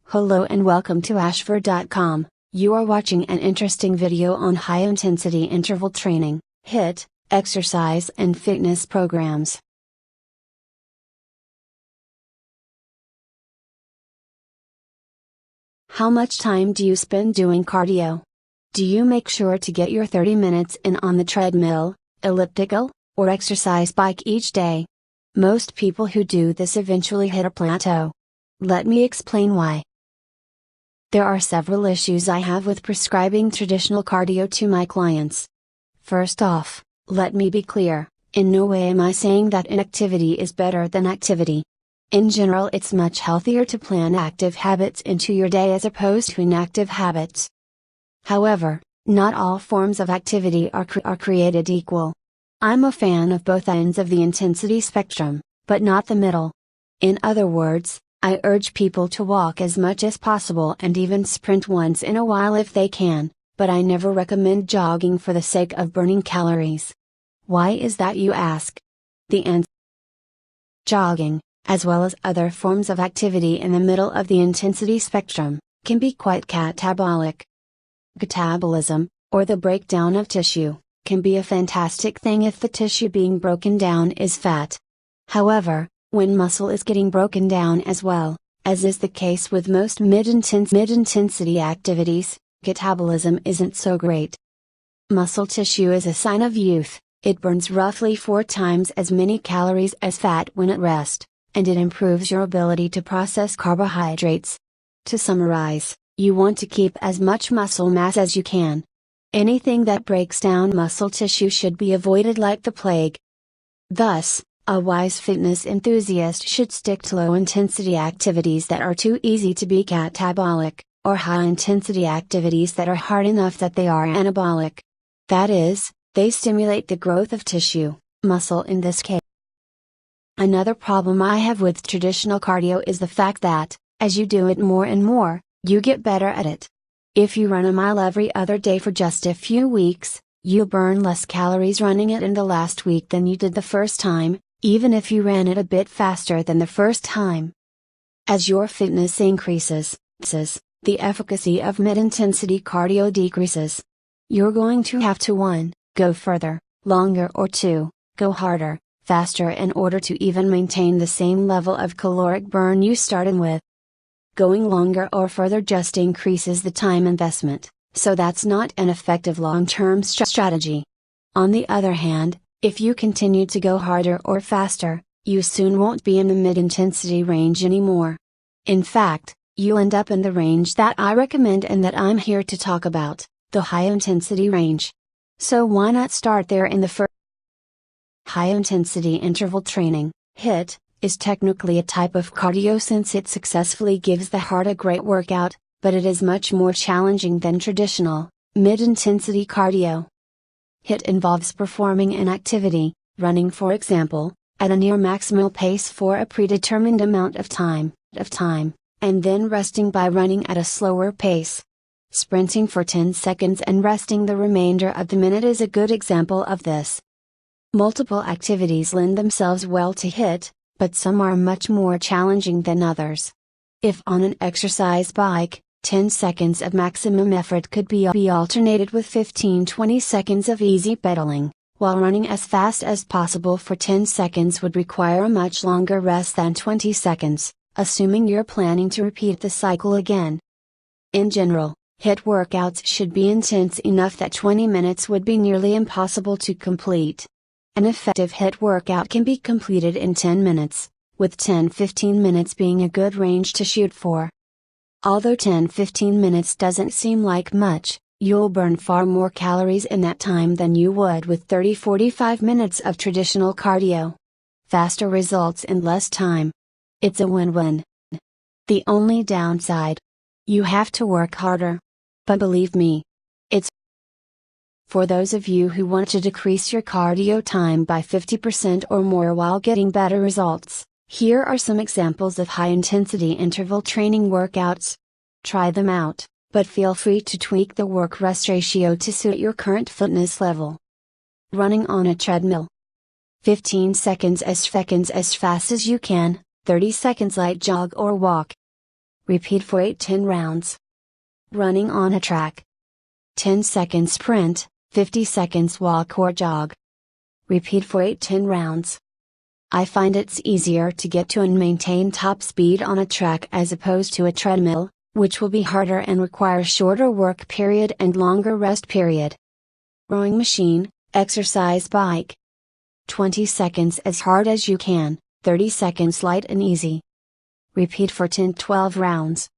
Hello and welcome to ashford.com. You are watching an interesting video on high-intensity interval training, HIIT, exercise and fitness programs. How much time do you spend doing cardio? Do you make sure to get your 30 minutes in on the treadmill, elliptical, or exercise bike each day? Most people who do this eventually hit a plateau. Let me explain why. There are several issues I have with prescribing traditional cardio to my clients. First off, let me be clear, in no way am I saying that inactivity is better than activity. In general, it's much healthier to plan active habits into your day as opposed to inactive habits. However, not all forms of activity are created equal. I'm a fan of both ends of the intensity spectrum, but not the middle. In other words, I urge people to walk as much as possible and even sprint once in a while if they can, but I never recommend jogging for the sake of burning calories. Why is that, you ask? The answer: jogging, as well as other forms of activity in the middle of the intensity spectrum, can be quite catabolic. Catabolism, or the breakdown of tissue, can be a fantastic thing if the tissue being broken down is fat. However, when muscle is getting broken down as well, as is the case with most mid-intensity activities, catabolism isn't so great. Muscle tissue is a sign of youth. It burns roughly 4 times as many calories as fat when at rest, and it improves your ability to process carbohydrates. To summarize, you want to keep as much muscle mass as you can. Anything that breaks down muscle tissue should be avoided like the plague. Thus, a wise fitness enthusiast should stick to low-intensity activities that are too easy to be catabolic, or high-intensity activities that are hard enough that they are anabolic. That is, they stimulate the growth of tissue, muscle in this case. Another problem I have with traditional cardio is the fact that, as you do it more and more, you get better at it. If you run a mile every other day for just a few weeks, you'll burn less calories running it in the last week than you did the first time, even if you ran it a bit faster than the first time. As your fitness increases, the efficacy of mid-intensity cardio decreases. You're going to have to 1, go further, longer, or 2, go harder, faster in order to even maintain the same level of caloric burn you started with. Going longer or further just increases the time investment, so that's not an effective long-term strategy. On the other hand, if you continue to go harder or faster, you soon won't be in the mid-intensity range anymore. In fact, you'll end up in the range that I recommend and that I'm here to talk about, the high-intensity range. So why not start there in the first? High-intensity interval training, HIIT, is technically a type of cardio since it successfully gives the heart a great workout, but it is much more challenging than traditional, mid-intensity cardio. HIIT involves performing an activity, running for example, at a near maximal pace for a predetermined amount of time, and then resting by running at a slower pace. Sprinting for 10 seconds and resting the remainder of the minute is a good example of this. Multiple activities lend themselves well to HIIT, but some are much more challenging than others. If on an exercise bike, 10 seconds of maximum effort could be alternated with 15-20 seconds of easy pedaling, while running as fast as possible for 10 seconds would require a much longer rest than 20 seconds, assuming you're planning to repeat the cycle again. In general, HIIT workouts should be intense enough that 20 minutes would be nearly impossible to complete. An effective HIIT workout can be completed in 10 minutes, with 10-15 minutes being a good range to shoot for. Although 10-15 minutes doesn't seem like much, you'll burn far more calories in that time than you would with 30-45 minutes of traditional cardio. Faster results in less time. It's a win-win. The only downside: you have to work harder. But believe me, it's for those of you who want to decrease your cardio time by 50% or more while getting better results. Here are some examples of high-intensity interval training workouts. Try them out, but feel free to tweak the work-rest ratio to suit your current fitness level. Running on a treadmill. 15 seconds as fast as you can, 30 seconds light jog or walk. Repeat for 8-10 rounds. Running on a track. 10 seconds sprint, 50 seconds walk or jog. Repeat for 8-10 rounds. I find it's easier to get to and maintain top speed on a track as opposed to a treadmill, which will be harder and require shorter work period and longer rest period. Rowing machine, exercise bike. 20 seconds as hard as you can, 30 seconds light and easy. Repeat for 10-12 rounds.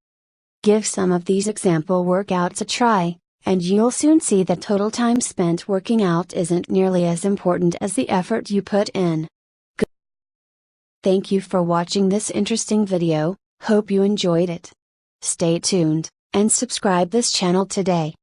Give some of these example workouts a try, and you'll soon see that total time spent working out isn't nearly as important as the effort you put in. Thank you for watching this interesting video, hope you enjoyed it. Stay tuned, and subscribe this channel today.